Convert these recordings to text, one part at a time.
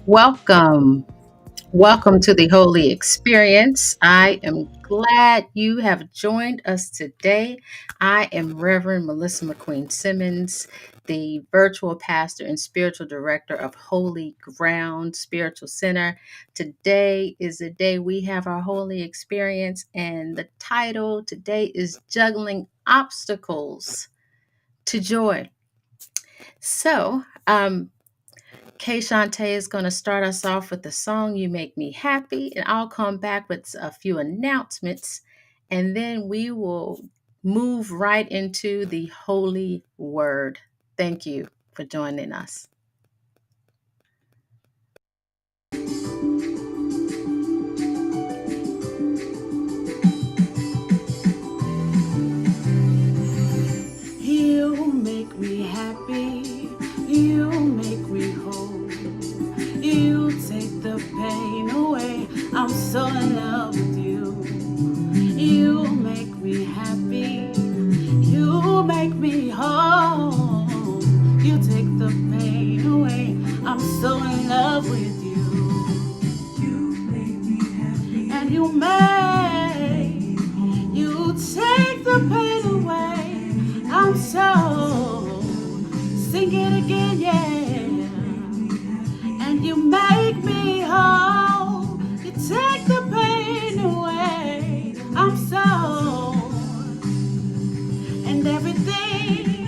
Welcome. Welcome to the Holy Experience. I am glad you have joined us today. I am Reverend Melissa McQueen-Simmons, the virtual pastor and spiritual director of Holy Ground Spiritual Center. Today is the day we have our Holy Experience, and the title today is Juggling Obstacles to Joy. Kay Shantae is going to start us off with the song You Make Me Happy, and I'll come back with a few announcements, and then we will move right into the Holy Word. Thank you for joining us. You make me happy, you make me whole. You take the pain away, I'm so in love with you. You make me happy, you make me whole. You take the pain away, I'm so in love with you. You make me happy, and you take the pain away. I'm so, sing it again, yeah. And you make me whole. You take the pain away. I'm so, and everything,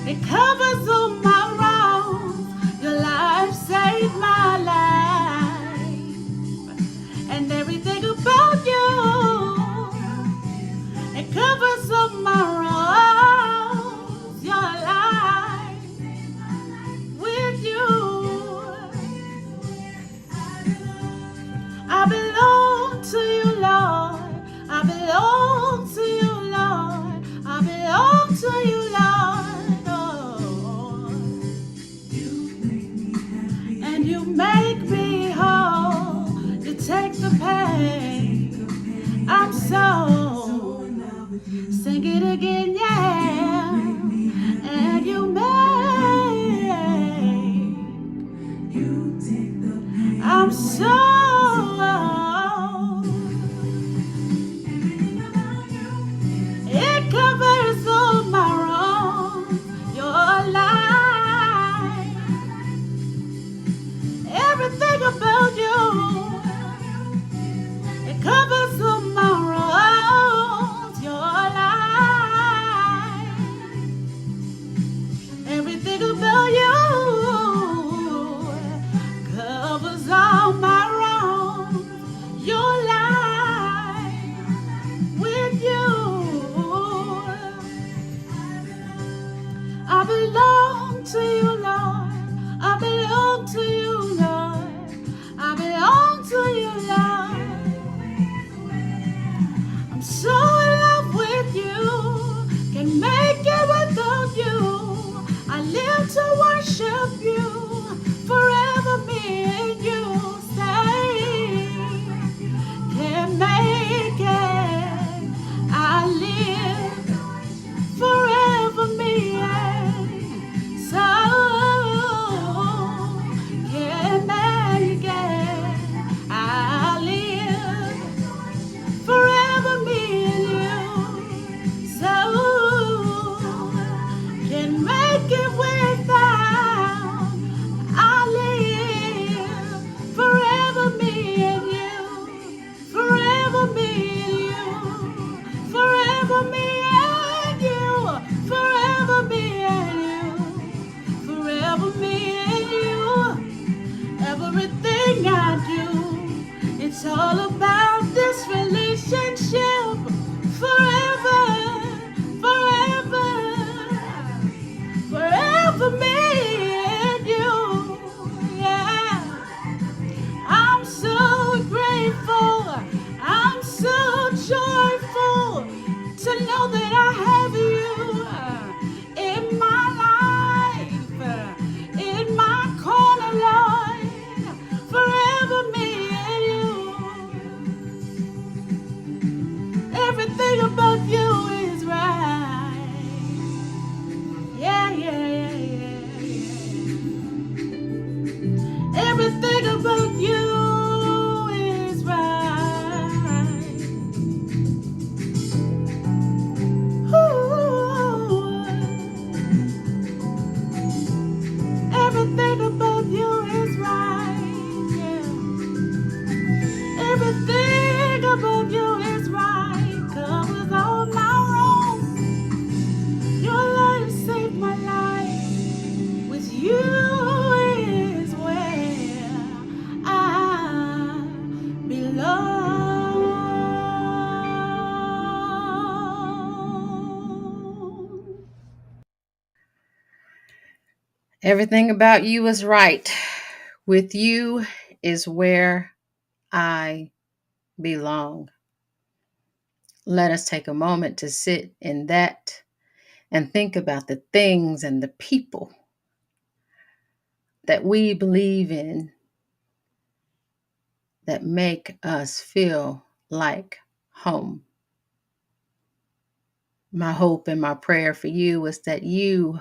it covers all my wrongs. Your life saved my life. And everything about you, it covers all my wrongs. Your life with you. I belong to you, Lord. I belong to you, Lord. I belong to you, Lord. Oh. And you make me whole. You take the pain. I'm so, sing it again, yeah. And you make, I'm so, it covers all my wrongs. Your life, everything about you, it covers all my wrongs. Your life, everything about you covers all my wrongs. Your life with you. I belong to you, Lord. I belong to you, Lord. I belong to you, Lord. I'm so in love with you. Can't make it without you. I live to worship you. Forever me and you stay. Can't make it. I live forever me and so can't make it. I live forever me and you, so can make it without. I live forever me and you, forever me and you, forever me and you, forever me and you, forever me and you. Everything I do, it's all about this relationship. Forever, forever, forever me and you. Yeah, I'm so grateful. I'm so joyful to know that I have you in my life, in my corner, Lord. Forever me and you. Everything about you is right. With you is where I belong. Let us take a moment to sit in that and think about the things and the people that we believe in that make us feel like home. My hope and my prayer for you is that you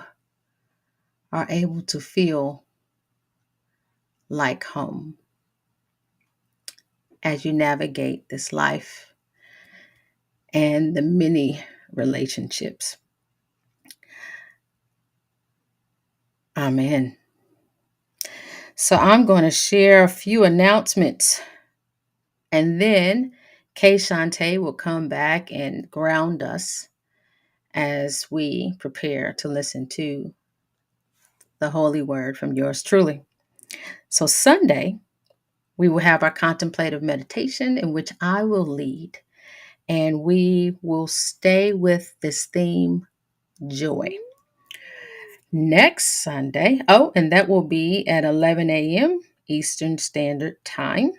are able to feel like home as you navigate this life and the many relationships. Amen. So I'm going to share a few announcements, and then Kay Shante will come back and ground us as we prepare to listen to the holy word from yours truly. So Sunday, we will have our contemplative meditation in which I will lead, and we will stay with this theme, joy. Next Sunday, and that will be at 11 a.m. Eastern Standard Time.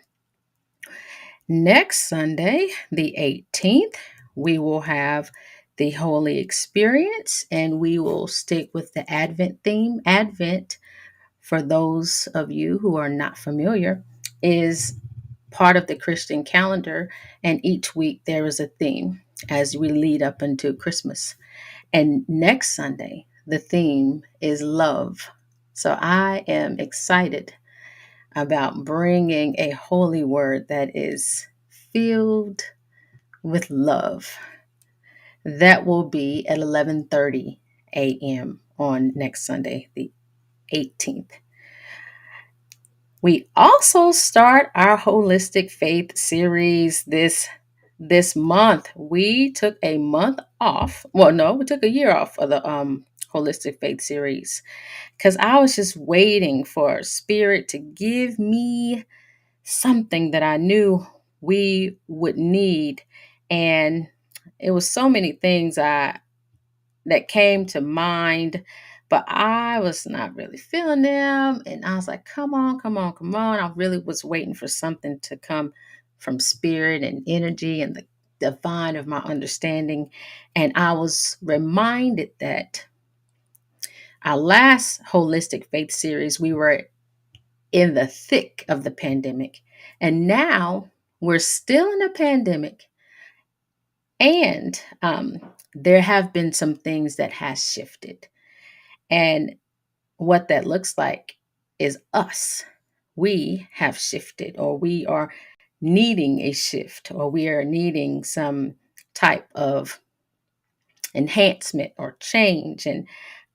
Next Sunday, the 18th, we will have the Holy Experience, and we will stick with the Advent theme. Advent, for those of you who are not familiar, is part of the Christian calendar, and each week there is a theme as we lead up into Christmas. And next Sunday, the theme is love. So I am excited about bringing a holy word that is filled with love. That will be at 11:30 a.m. on next Sunday, the 18th. We also start our holistic faith series this month. We took a month off. Well, no, we took a year off of the holistic faith series because I was just waiting for Spirit to give me something that I knew we would need. And it was so many things that came to mind, but I was not really feeling them. And I was like, come on, come on, come on. I really was waiting for something to come from spirit and energy and the divine of my understanding. And I was reminded that our last holistic faith series, we were in the thick of the pandemic. And now we're still in a pandemic. And there have been some things that has shifted. And what that looks like is us. We have shifted, or we are needing a shift, or we are needing some type of enhancement or change. And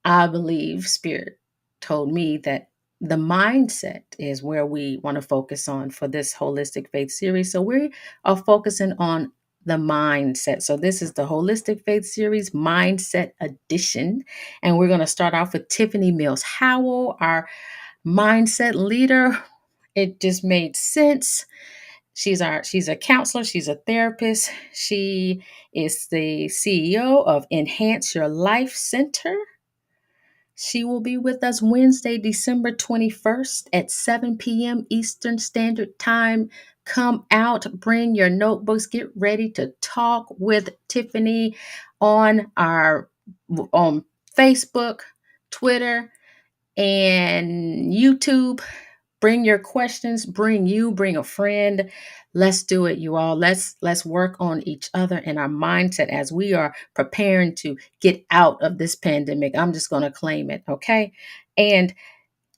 I believe Spirit told me that the mindset is where we want to focus on for this holistic faith series. So we are focusing on the mindset. So this is the holistic faith series mindset edition. And we're going to start off with Tiffany Mills Howell, our mindset leader. It just made sense. She's a counselor, she's a therapist. She is the CEO of Enhance Your Life Center. She will be with us Wednesday, December 21st at 7 p.m. Eastern Standard Time. Come out, bring your notebooks, get ready to talk with Tiffany on our on Facebook, Twitter, and YouTube. Bring your questions, bring a friend. Let's do it, you all. Let's work on each other and our mindset as we are preparing to get out of this pandemic. I'm just going to claim it, okay? And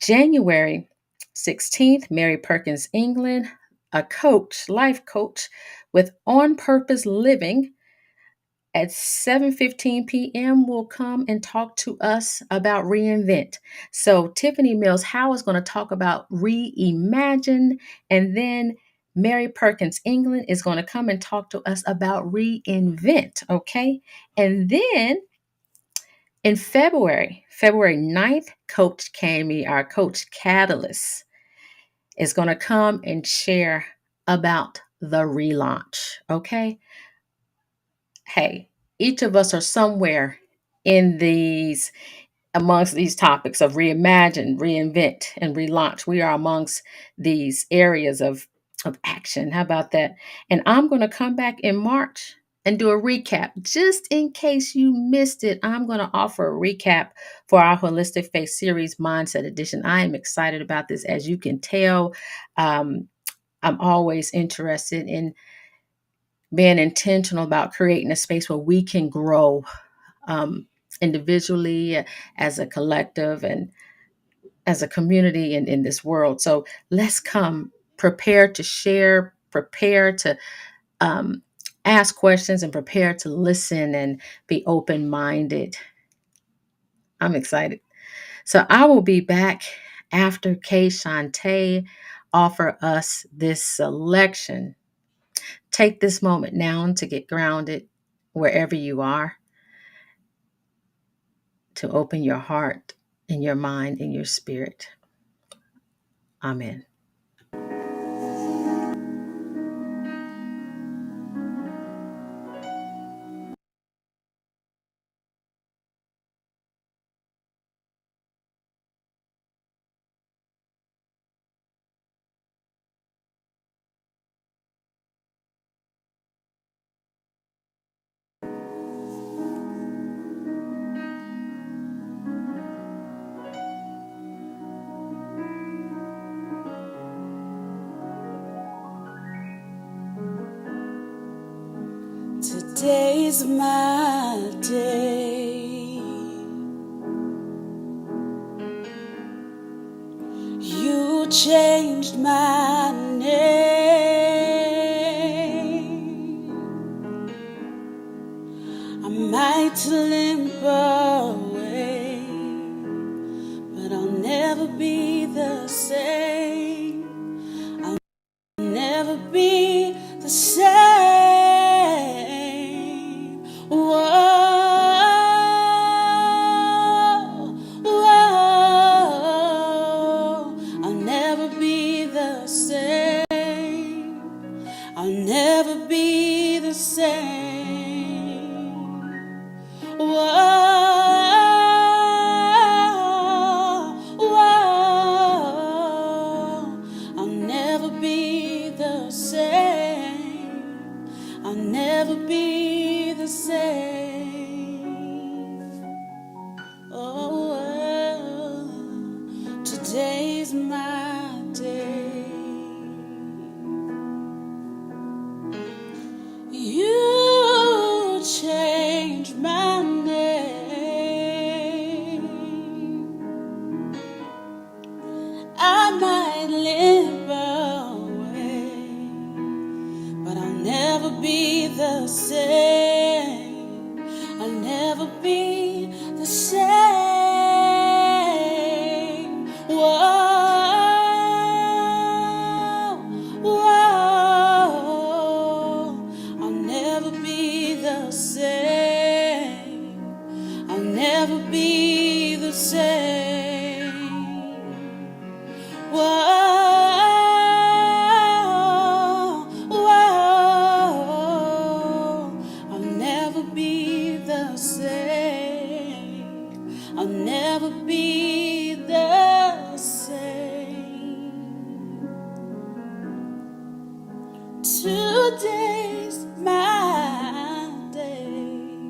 January 16th, Mary Perkins England, a coach, life coach with On Purpose Living, at 7:15 p.m. will come and talk to us about reinvent. So Tiffany Mills Howe is going to talk about reimagine, and then Mary Perkins England is going to come and talk to us about reinvent, okay? And then in February 9th, Coach Cami, our Coach Catalyst, is going to come and share about the relaunch, okay? Hey, each of us are somewhere in these amongst these topics of reimagine, reinvent, and relaunch. We are amongst these areas of action. How about that? And I'm going to come back in March and do a recap. Just in case you missed it, I'm going to offer a recap for our Holistic Faith Series Mindset Edition. I am excited about this. As you can tell, I'm always interested in being intentional about creating a space where we can grow um, individually, as a collective, and as a community in this world. So let's come prepared to share, prepare to um, ask questions, and prepare to listen and be open minded. I'm excited. So I will be back after Kay Shantae offer us this selection. Take this moment now to get grounded wherever you are, to open your heart and your mind and your spirit. Amen. Today's my day. You changed my name. I might limp away, but I'll never be the same. I'll never be the same. Whoa, whoa. I'll never be the same. I'll never be the same. Whoa, whoa. I'll never be the same. I'll never be the same. Oh, today's my day. You changed my name. I might live away, but I'll never be the same. I'll never be the same. Whoa, whoa. I'll never be the same. I'll never be the same. Whoa, whoa. I'll never be the same. I'll never be the same. Today's my day.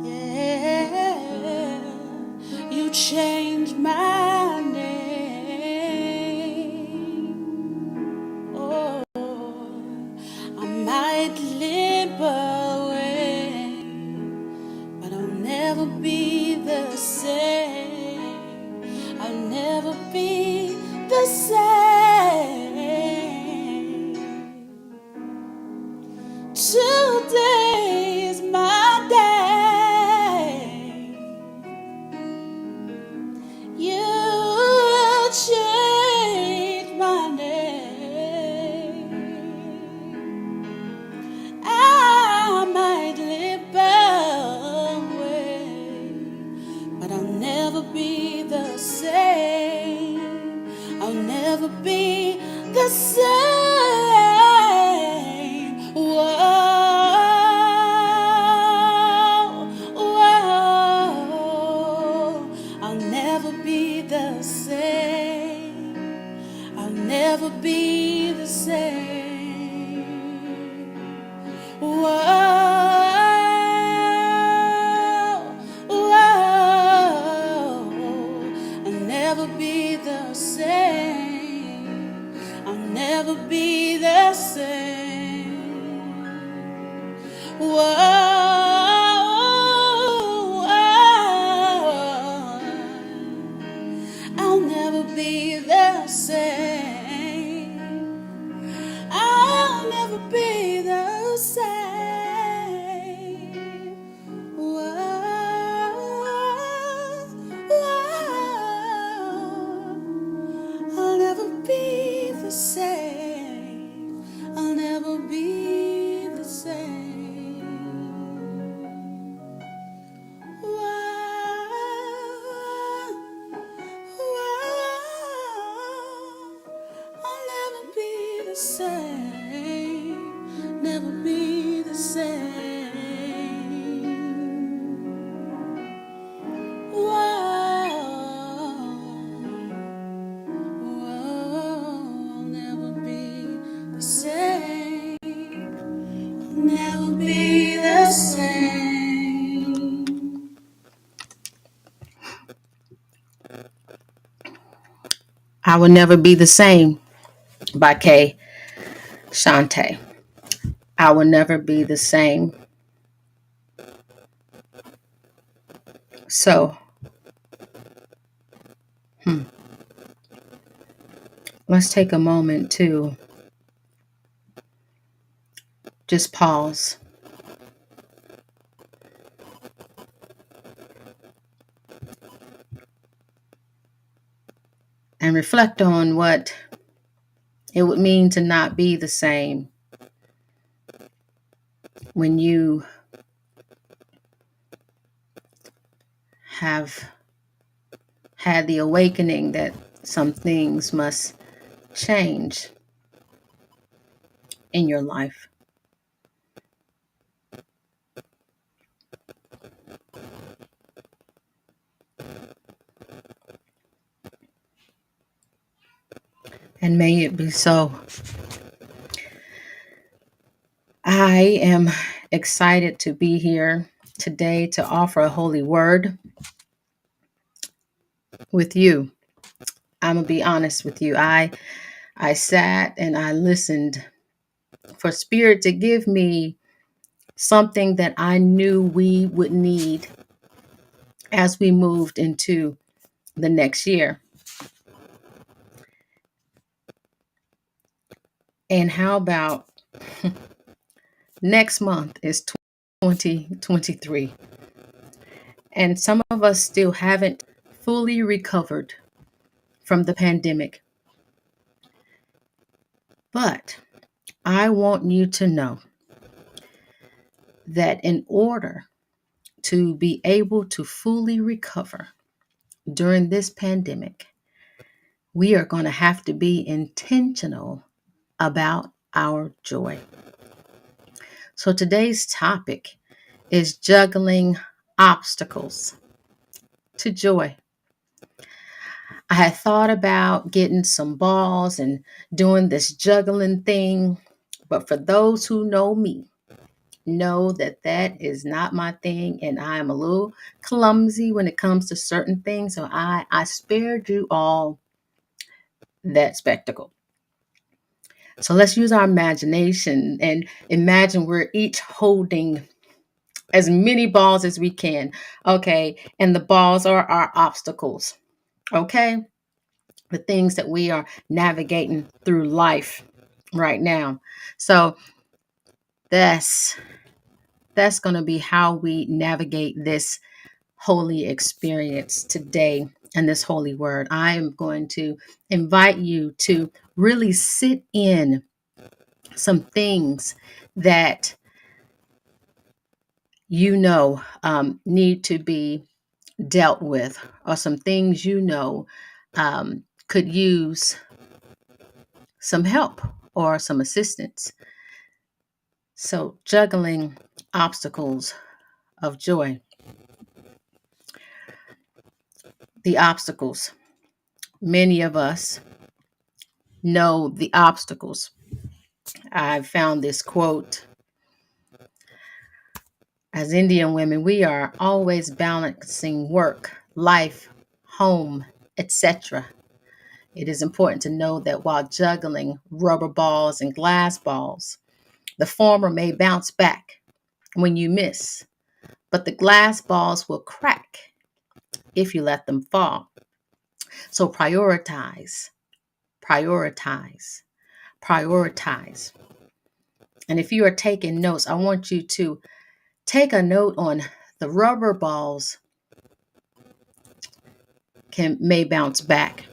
Yeah, you changed my name. Oh, I might limp away, but I'll never be the I Will Never Be the Same by Kay Shante. I will never be the same. So, let's take a moment to just pause and reflect on what it would mean to not be the same when you have had the awakening that some things must change in your life. And may it be so. I am excited to be here today to offer a holy word with you. I'm going to be honest with you. I sat and I listened for Spirit to give me something that I knew we would need as we moved into the next year. And how about next month is 2023? And some of us still haven't fully recovered from the pandemic. But I want you to know that in order to be able to fully recover during this pandemic, we are going to have to be intentional about our joy. So today's topic is juggling obstacles to joy. I had thought about getting some balls and doing this juggling thing, but for those who know me, know that that is not my thing, and I am a little clumsy when it comes to certain things. So I spared you all that spectacle. So let's use our imagination and imagine we're each holding as many balls as we can. Okay. And the balls are our obstacles. Okay. The things that we are navigating through life right now. So that's going to be how we navigate this holy experience today and this holy word. I am going to invite you to really sit in some things that need to be dealt with, or some things could use some help or some assistance. So, juggling obstacles of joy. The obstacles. Many of us know the obstacles. I found this quote: as Indian women, we are always balancing work, life, home, etc. It is important to know that while juggling rubber balls and glass balls, the former may bounce back when you miss, but the glass balls will crack if you let them fall. So prioritize, prioritize, prioritize. And if you are taking notes, I want you to take a note on the rubber balls may bounce back,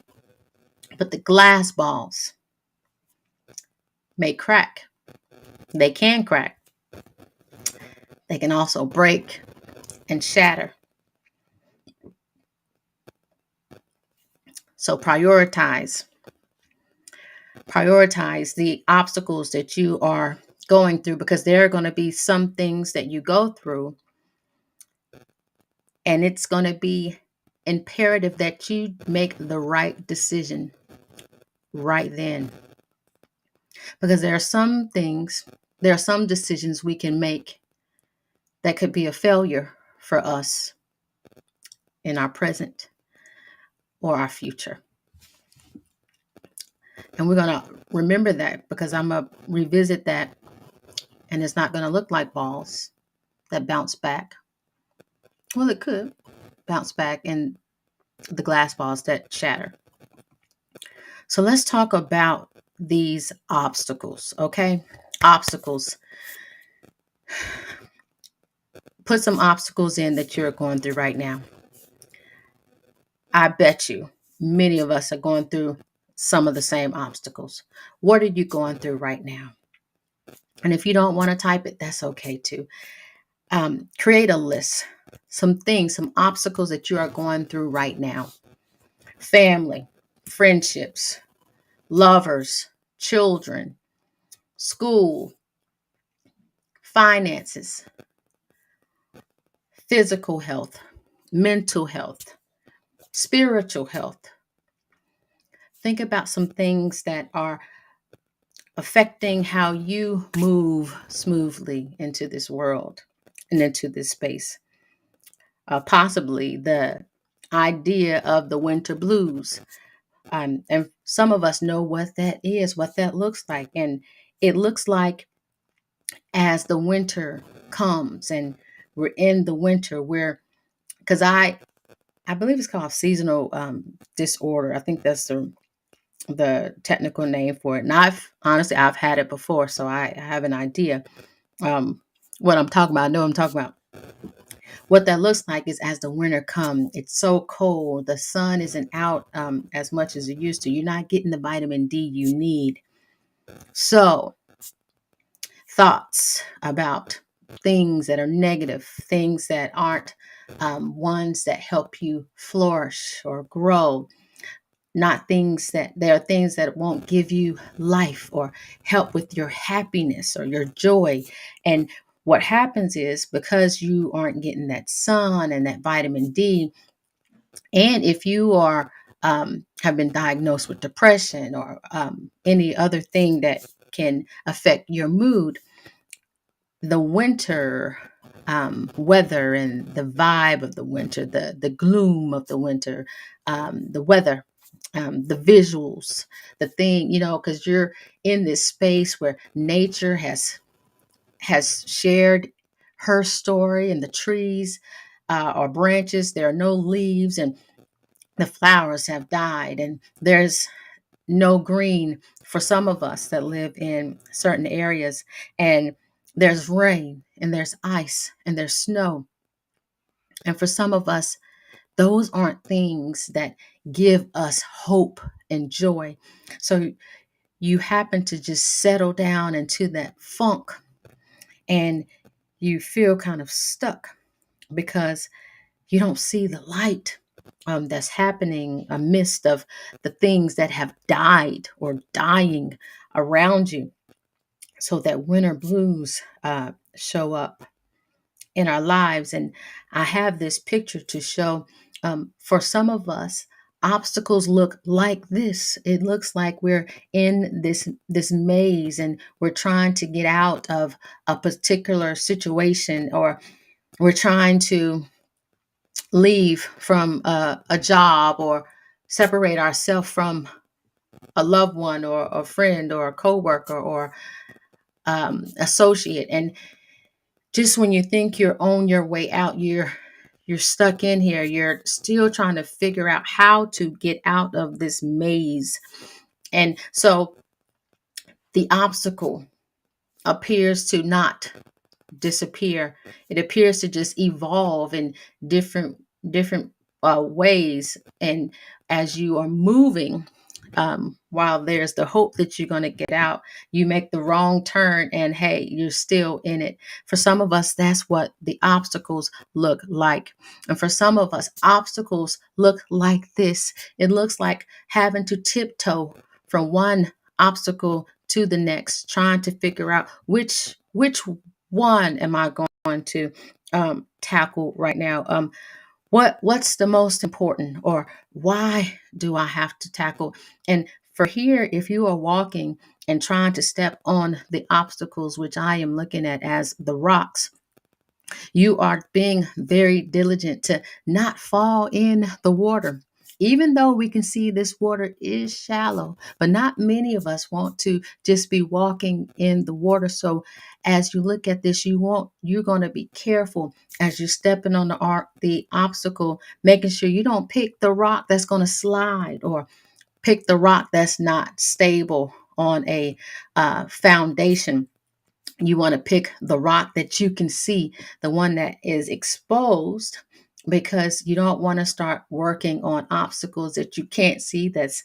but the glass balls may crack. They can crack. They can also break and shatter. So prioritize the obstacles that you are going through, because there are going to be some things that you go through, and it's going to be imperative that you make the right decision right then. Because there are some decisions we can make that could be a failure for us in our present or our future. And we're going to remember that, because I'm going to revisit that, and it's not going to look like balls that bounce back. Well, it could bounce back in the glass balls that shatter. So let's talk about these obstacles, okay? Obstacles. Put some obstacles in that you're going through right now. I bet you many of us are going through some of the same obstacles. What are you going through right now? And if you don't want to type it, that's okay too. Create a list, some things, some obstacles that you are going through right now. Family, friendships, lovers, children, school, finances, physical health, mental health, spiritual health. Think about some things that are affecting how you move smoothly into this world and into this space. Possibly the idea of the winter blues. And some of us know what that is, what that looks like. And it looks like, as the winter comes and we're in the winter, because I believe it's called seasonal disorder. I think that's the technical name for it. And I've had it before, so I have an idea um, what I'm talking about. I know I'm talking about. What that looks like is, as the winter comes, it's so cold. The sun isn't out as much as it used to. You're not getting the vitamin D you need. So, thoughts about things that are negative, things that aren't ones that help you flourish or grow, not things that there are things that won't give you life or help with your happiness or your joy. And what happens is, because you aren't getting that sun and that vitamin D, and if you are have been diagnosed with depression or any other thing that can affect your mood, the winter weather and the vibe of the winter, the gloom of the winter, the weather, the visuals, the thing, because you're in this space where nature has shared her story, and the trees or branches, there are no leaves, and the flowers have died, and there's no green for some of us that live in certain areas. And there's rain, and there's ice, and there's snow. And for some of us, those aren't things that give us hope and joy. So you happen to just settle down into that funk, and you feel kind of stuck because you don't see the light that's happening amidst of the things that have died or dying around you. So that winter blues show up in our lives. And I have this picture to show, for some of us, obstacles look like this. It looks like we're in this maze, and we're trying to get out of a particular situation, or we're trying to leave from a job, or separate ourselves from a loved one or a friend or a coworker or associate. And just when you think you're on your way out, you're stuck in here. You're still trying to figure out how to get out of this maze. And so the obstacle appears to not disappear. It appears to just evolve in different ways. And as you are moving, while there's the hope that you're going to get out, you make the wrong turn, and hey, you're still in it. For some of us, that's what the obstacles look like. And for some of us, obstacles look like this. It looks like having to tiptoe from one obstacle to the next, trying to figure out which one am I going to tackle right now. What's the most important, or why do I have to tackle? And for here, if you are walking and trying to step on the obstacles, which I am looking at as the rocks, you are being very diligent to not fall in the water. Even though we can see this water is shallow, but not many of us want to just be walking in the water. So as you look at this, you're going to be careful as you're stepping on the obstacle, making sure you don't pick the rock that's going to slide, or pick the rock that's not stable on a foundation. You want to pick the rock that you can see, the one that is exposed, because you don't want to start working on obstacles that you can't see, that's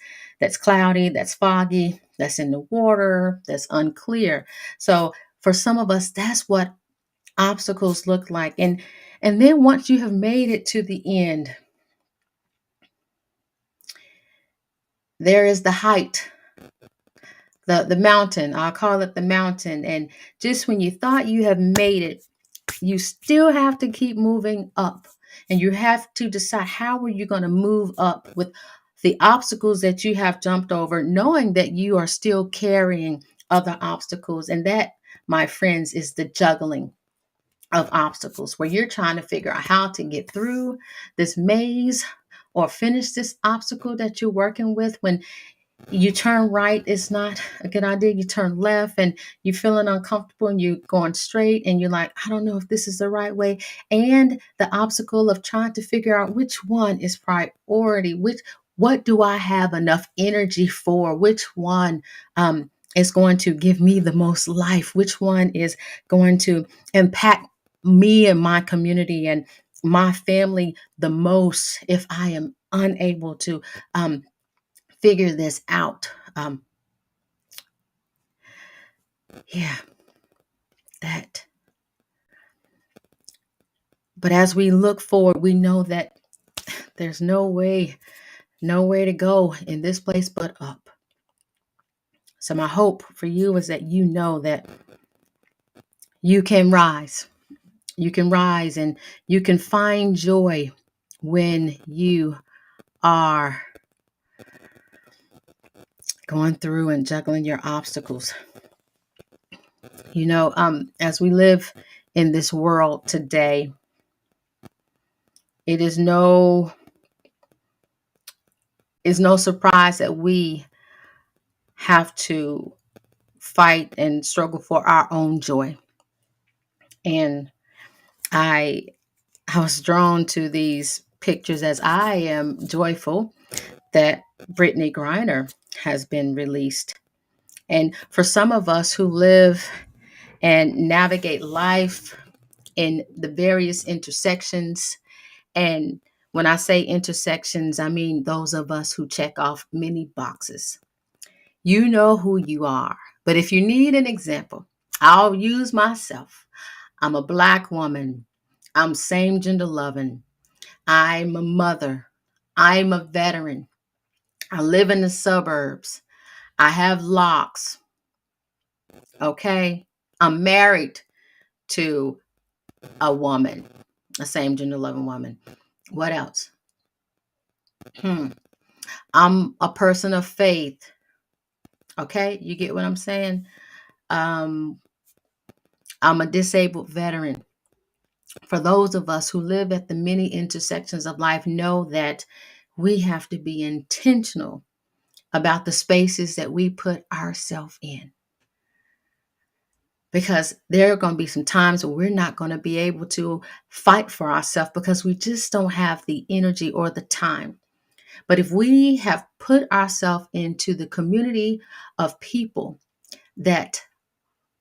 cloudy, that's foggy, that's in the water, that's unclear. So for some of us, that's what obstacles look like. And then once you have made it to the end, there is the height, the mountain. I'll call it the mountain. And just when you thought you have made it, you still have to keep moving up, and you have to decide, how are you going to move up with the obstacles that you have jumped over, knowing that you are still carrying other obstacles. And that, my friends, is the juggling of obstacles, where you're trying to figure out how to get through this maze or finish this obstacle that you're working with. When you turn right, it's not a good idea. You turn left and you're feeling uncomfortable, and you're going straight and you're like, I don't know if this is the right way. And the obstacle of trying to figure out which one is priority, what do I have enough energy for, which one is going to give me the most life, which one is going to impact me and my community and my family the most, if I am unable to figure this out. Yeah, that. But as we look forward, we know that there's nowhere to go in this place but up. So my hope for you is that you know that you can rise. You can rise, and you can find joy when you are going through and juggling your obstacles. As we live in this world today, it is no surprise that we have to fight and struggle for our own joy. And I was drawn to these pictures as I am joyful that Brittany Griner has been released. And for some of us who live and navigate life in the various intersections, and when I say intersections, I mean those of us who check off many boxes. You know who you are. But if you need an example, I'll use myself. I'm a Black woman. I'm same gender loving. I'm a mother. I'm a veteran. I live in the suburbs. I have locks. Okay. I'm married to a woman, a same gender loving woman. What else? I'm a person of faith. Okay. You get what I'm saying? Um, I'm a disabled veteran. For those of us who live at the many intersections of life, know that we have to be intentional about the spaces that we put ourselves in. Because there are going to be some times where we're not going to be able to fight for ourselves because we just don't have the energy or the time. But if we have put ourselves into the community of people that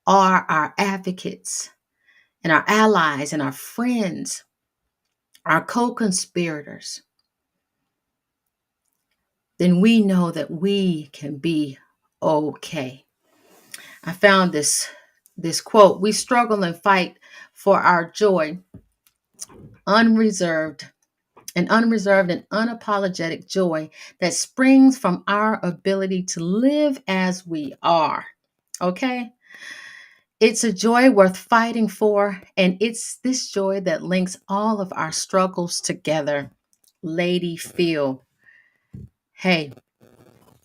are our advocates and our allies and our friends, our co-conspirators, then we know that we can be okay. I found this quote: "We struggle and fight for our joy, unreserved and unapologetic joy that springs from our ability to live as we are." Okay? It's a joy worth fighting for, and it's this joy that links all of our struggles together. Lady Phil. Hey,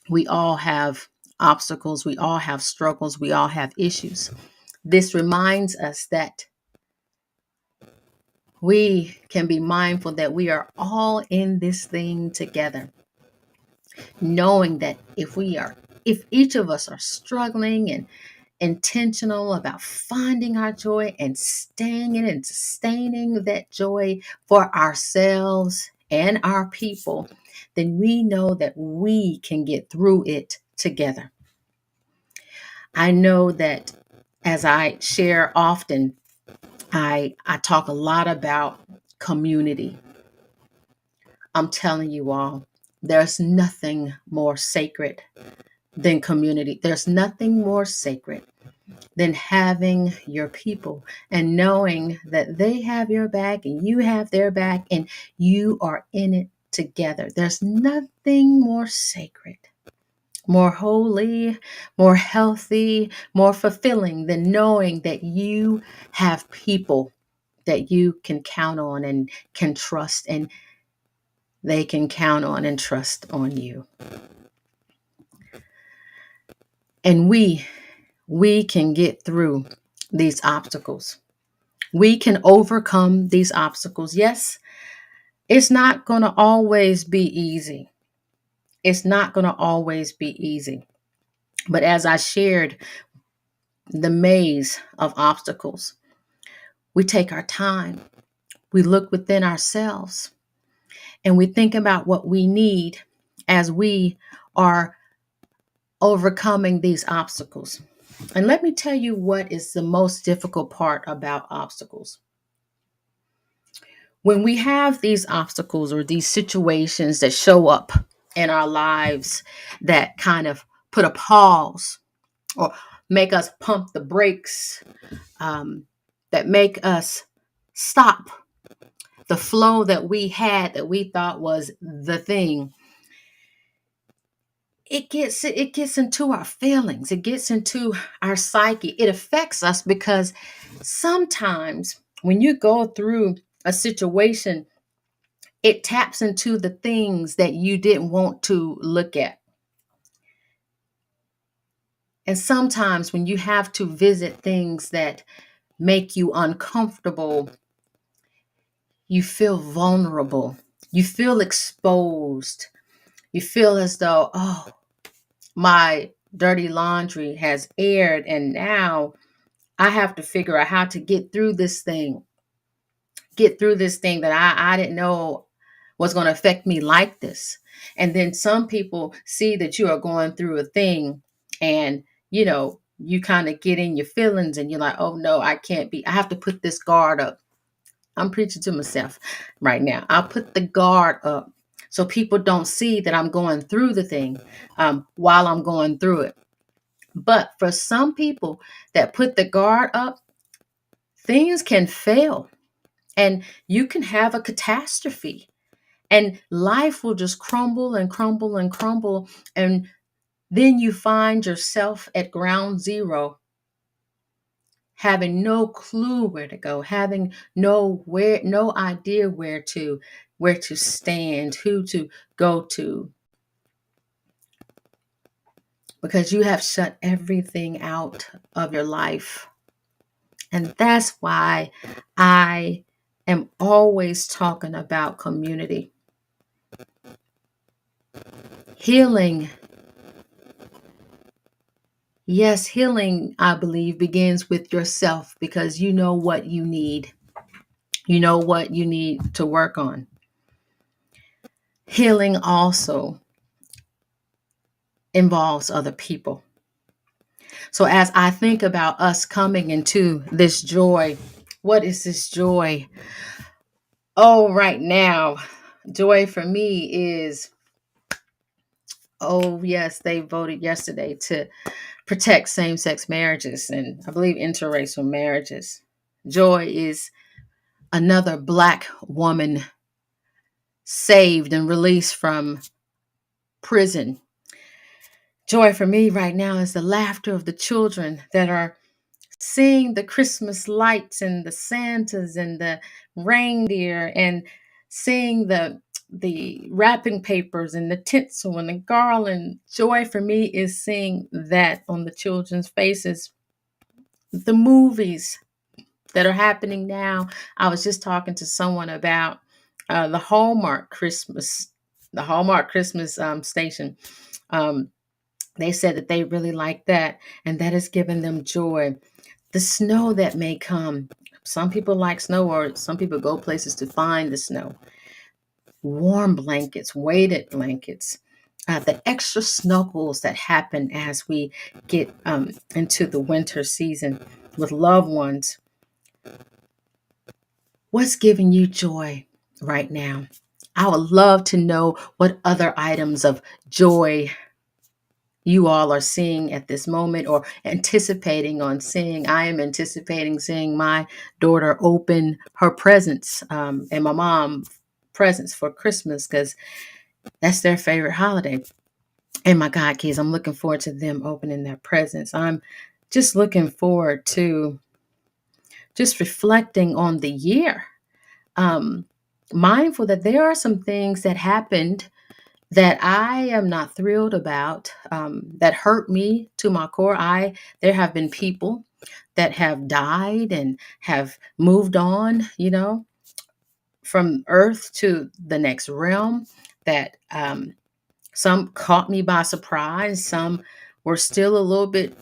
we all have obstacles, we all have struggles, we all have issues. This reminds us that we can be mindful that we are all in this thing together, knowing that if each of us are struggling and intentional about finding our joy and staying in and sustaining that joy for ourselves and our people, then we know that we can get through it together. I know that as I share often, I talk a lot about community. I'm telling you all, there's nothing more sacred than community. There's nothing more sacred than having your people and knowing that they have your back and you have their back and you are in it together. There's nothing more sacred, more holy, more healthy, more fulfilling than knowing that you have people that you can count on and can trust, and they can count on and trust on you. And we can get through these obstacles. We can overcome these obstacles. Yes, it's not going to always be easy. It's not going to always be easy. But as I shared the maze of obstacles, we take our time. We look within ourselves and we think about what we need as we are overcoming these obstacles. And let me tell you what is the most difficult part about obstacles. When we have these obstacles or these situations that show up in our lives that kind of put a pause or make us pump the brakes, that make us stop the flow that we had that we thought was the thing, it gets into our feelings, it gets into our psyche, it affects us because sometimes when you go through a situation, it taps into the things that you didn't want to look at. And sometimes when you have to visit things that make you uncomfortable, you feel vulnerable, you feel exposed, you feel as though, oh, my dirty laundry has aired and now I have to figure out how to get through this thing that I didn't know was going to affect me like this. And then some people see that you are going through a thing and, you kind of get in your feelings and you're like, oh no, I have to put this guard up. I'm preaching to myself right now. I'll put the guard up so people don't see that I'm going through the thing while I'm going through it. But for some people that put the guard up, things can fail and you can have a catastrophe and life will just crumble and crumble and crumble. And then you find yourself at ground zero, having no clue where to go, having no idea where to stand, who to go to, because you have shut everything out of your life. And that's why I am always talking about community. Healing. Yes, healing, I believe, begins with yourself because you know what you need. You know what you need to work on. Healing also involves other people. So as I think about us coming into this joy, what is this joy? Oh, right now, joy for me is, oh, yes, they voted yesterday to protect same sex marriages and I believe interracial marriages. Joy is another Black woman saved and released from prison. Joy for me right now is the laughter of the children that are seeing the Christmas lights and the Santas and the reindeer and seeing the wrapping papers and the tinsel and the garland. Joy for me is seeing that on the children's faces. The movies that are happening now. I was just talking to someone about the Hallmark Christmas, station. Um, they said that they really like that, and that has given them joy. The snow that may come. Some people like snow, or some people go places to find the snow. Warm blankets, weighted blankets, the extra snuggles that happen as we get into the winter season with loved ones. What's giving you joy right now? I would love to know what other items of joy you all are seeing at this moment or anticipating on seeing. I am anticipating seeing my daughter open her presents, and my mom presents for Christmas, because that's their favorite holiday. And my God kids, I'm looking forward to them opening their presents. I'm just looking forward to just reflecting on the year. Um, Mindful that there are some things that happened that I am not thrilled about, that hurt me to my core. There have been people that have died and have moved on, from earth to the next realm, that some caught me by surprise. Some were still a little bit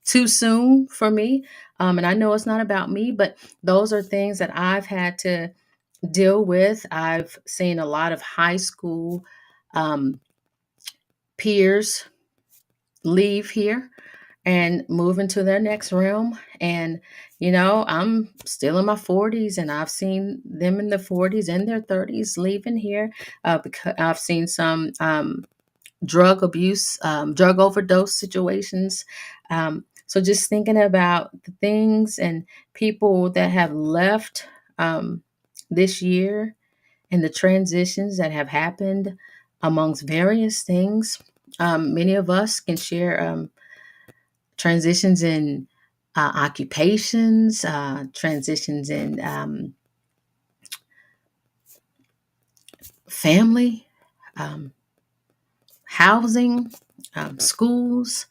too soon for me. And I know it's not about me, but those are things that I've had to deal with. I've seen a lot of high school um, peers leave here and move into their next realm. And, I'm still in my 40s, and I've seen them in the 40s and their 30s leaving here, because I've seen some drug abuse, drug overdose situations. So just thinking about the things and people that have left this year, and the transitions that have happened amongst various things. Many of us can share transitions in occupations, transitions in family, um, housing, schools,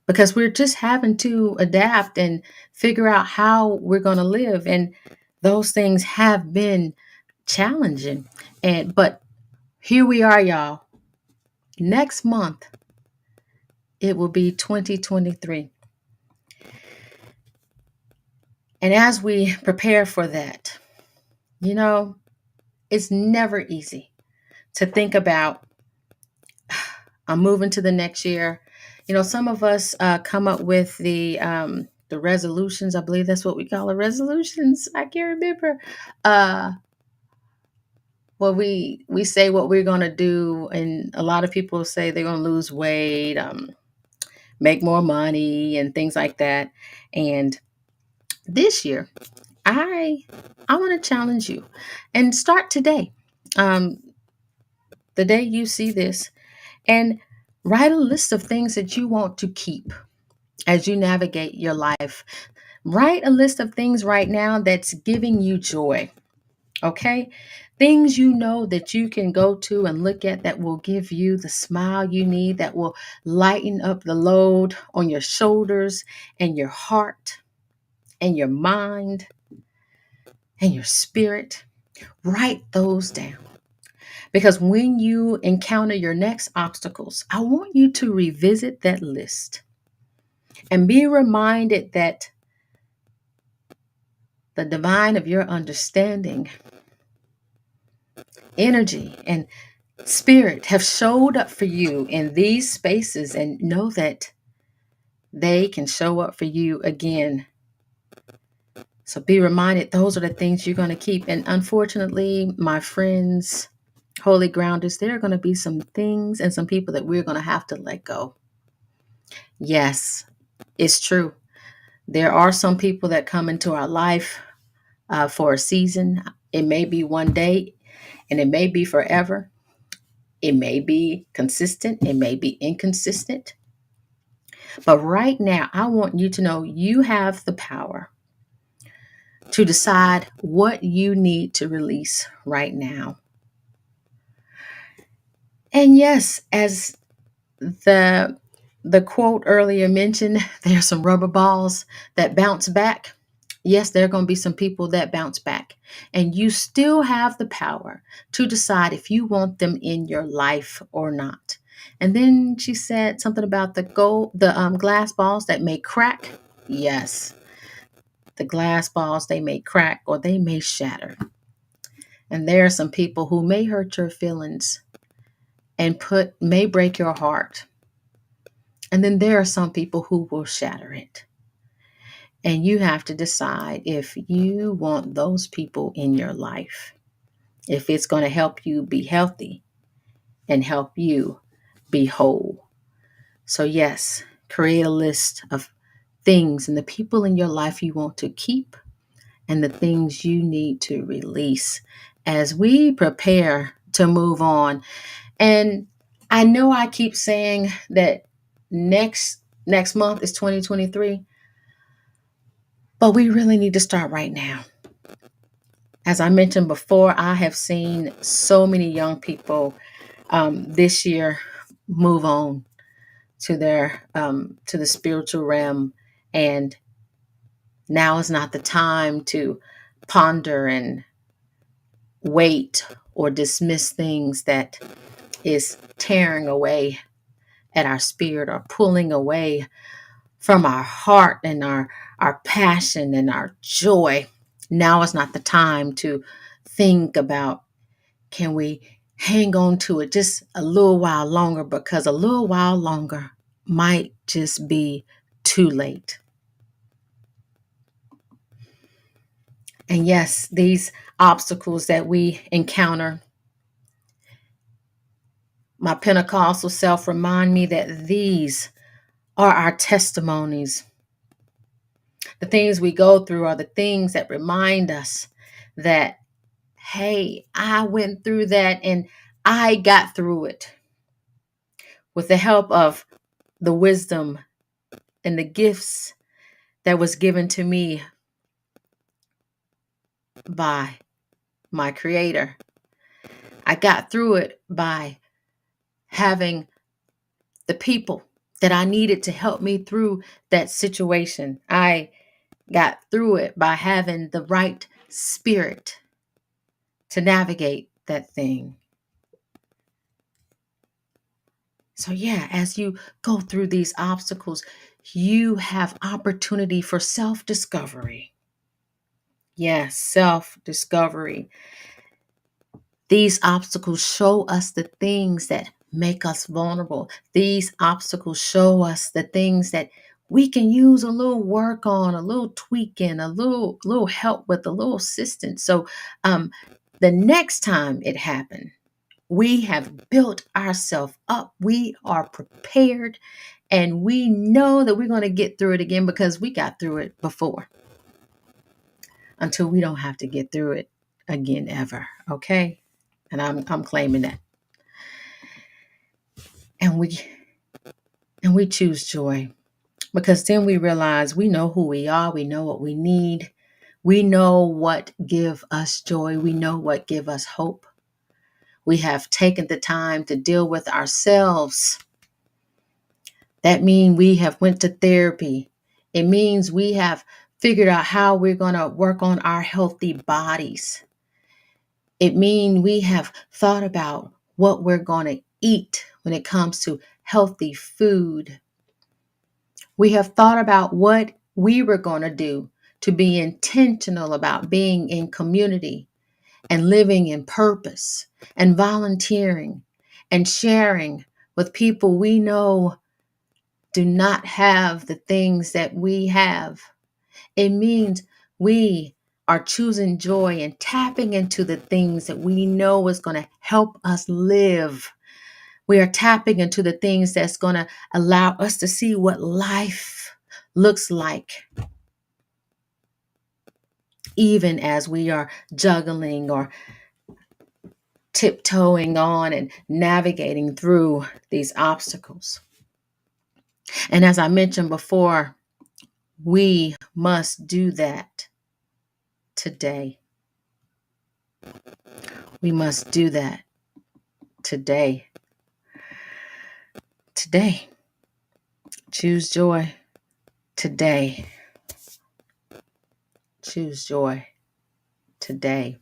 because we're just having to adapt and figure out how we're going to live. And those things have been challenging. But here we are, y'all. Next month, it will be 2023. And as we prepare for that, you know, it's never easy to think about, I'm moving to the next year. Some of us come up with the resolutions. I believe that's what we call it, resolutions. I can't remember. Uh, well, we say what we're going to do, and a lot of people say they're going to lose weight, make more money, and things like that. And this year, I I want to challenge you, and start today. Um, the day you see this, and write a list of things that you want to keep as you navigate your life. Write a list of things right now that's giving you joy. Okay? Things you know that you can go to and look at that will give you the smile you need, that will lighten up the load on your shoulders and your heart and your mind and your spirit. Write those down. Because when you encounter your next obstacles, I want you to revisit that list and be reminded that the divine of your understanding, energy, and spirit have showed up for you in these spaces, and know that they can show up for you again. So be reminded those are the things you're going to keep. And unfortunately, my friends, holy grounders, there are going to be some things and some people that we're going to have to let go. Yes, it's true. There are some people that come into our life for a season. It may be one day, and it may be forever. It may be consistent, it may be inconsistent. But right now, I want you to know you have the power to decide what you need to release right now. And yes, as the the quote earlier mentioned, there's some rubber balls that bounce back. Yes, there are going to be some people that bounce back, and you still have the power to decide if you want them in your life or not. And then she said something about the glass balls that may crack. Yes, the glass balls, they may crack or they may shatter. And there are some people who may hurt your feelings and may break your heart. And then there are some people who will shatter it. And you have to decide if you want those people in your life, if it's going to help you be healthy and help you be whole. So, yes, create a list of things and the people in your life you want to keep and the things you need to release as we prepare to move on. And I know I keep saying that next month is 2023, but we really need to start right now. As I mentioned before, I have seen so many young people this year move on to the spiritual realm, and now is not the time to ponder and wait or dismiss things that is tearing away at our spirit or pulling away from our heart and our passion and our joy. Now is not the time to think about, can we hang on to it just a little while longer, because a little while longer might just be too late. And yes, these obstacles that we encounter, my Pentecostal self remind me that these are our testimonies. The things we go through are the things that remind us that, hey, I went through that and I got through it with the help of the wisdom and the gifts that was given to me by my Creator. I got through it by having the people that I needed to help me through that situation. I got through it by having the right spirit to navigate that thing. So, yeah, as you go through these obstacles, you have opportunity for self discovery. Yes, self discovery. These obstacles show us the things that make us vulnerable. These obstacles show us the things that we can use a little work on, a little tweaking, a little help with, a little assistance. So the next time it happens, we have built ourselves up. We are prepared and we know that we're going to get through it again because we got through it before, until we don't have to get through it again ever. Okay? And I'm claiming that. And we choose joy, because then we realize we know who we are, we know what we need. We know what give us joy, we know what give us hope. We have taken the time to deal with ourselves. That means we have went to therapy. It means we have figured out how we're going to work on our healthy bodies. It means we have thought about what we're going to eat when it comes to healthy food. We have thought about what we were going to do to be intentional about being in community and living in purpose and volunteering and sharing with people we know do not have the things that we have. It means we are choosing joy and tapping into the things that we know is going to help us live. We are tapping into the things that's going to allow us to see what life looks like, even as we are juggling or tiptoeing on and navigating through these obstacles. And as I mentioned before, we must do that today. We must do that today. Today. Choose joy today. choose joy today.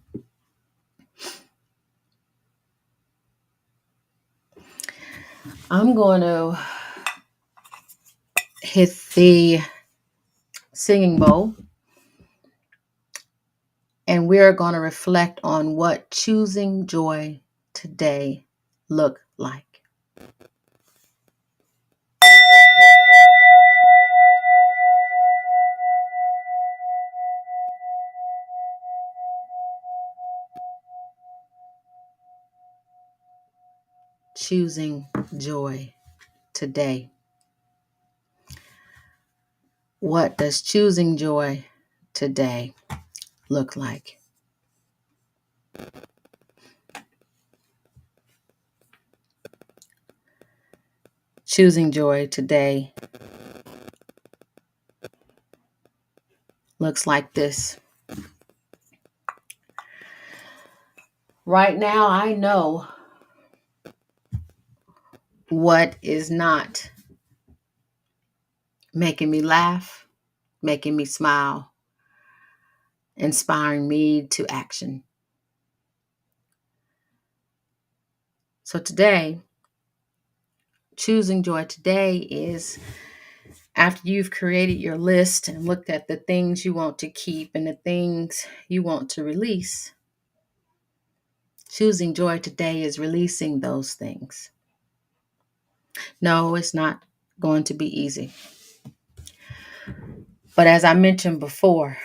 I'm going to hit the singing bowl, and we're going to reflect on what choosing joy today look like. Choosing joy today. What does choosing joy today look like? Choosing joy today looks like this. Right now, I know what is not making me laugh, making me smile, inspiring me to action. So today, choosing joy today is after you've created your list and looked at the things you want to keep and the things you want to release. Choosing joy today is releasing those things. No, it's not going to be easy. But as I mentioned before,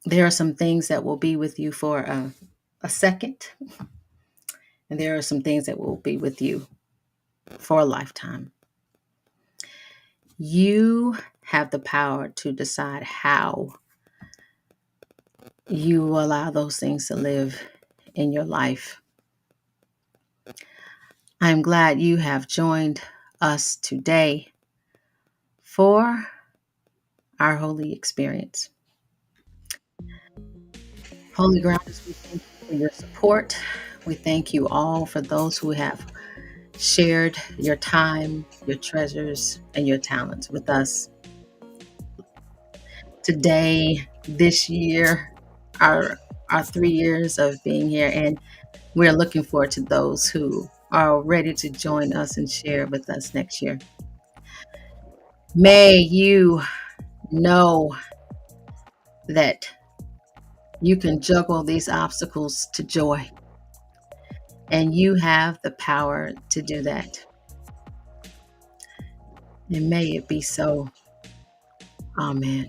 there are some things that will be with you for a second, and there are some things that will be with you for a lifetime. You have the power to decide how you allow those things to live in your life. I'm glad you have joined us today for our holy experience. Holy Grounders, we thank you for your support. We thank you all for those who have shared your time, your treasures, and your talents with us today, this year, our 3 years of being here. And we're looking forward to those who are ready to join us and share with us next year. May you know that you can juggle these obstacles to joy, and you have the power to do that. And may it be so. Amen.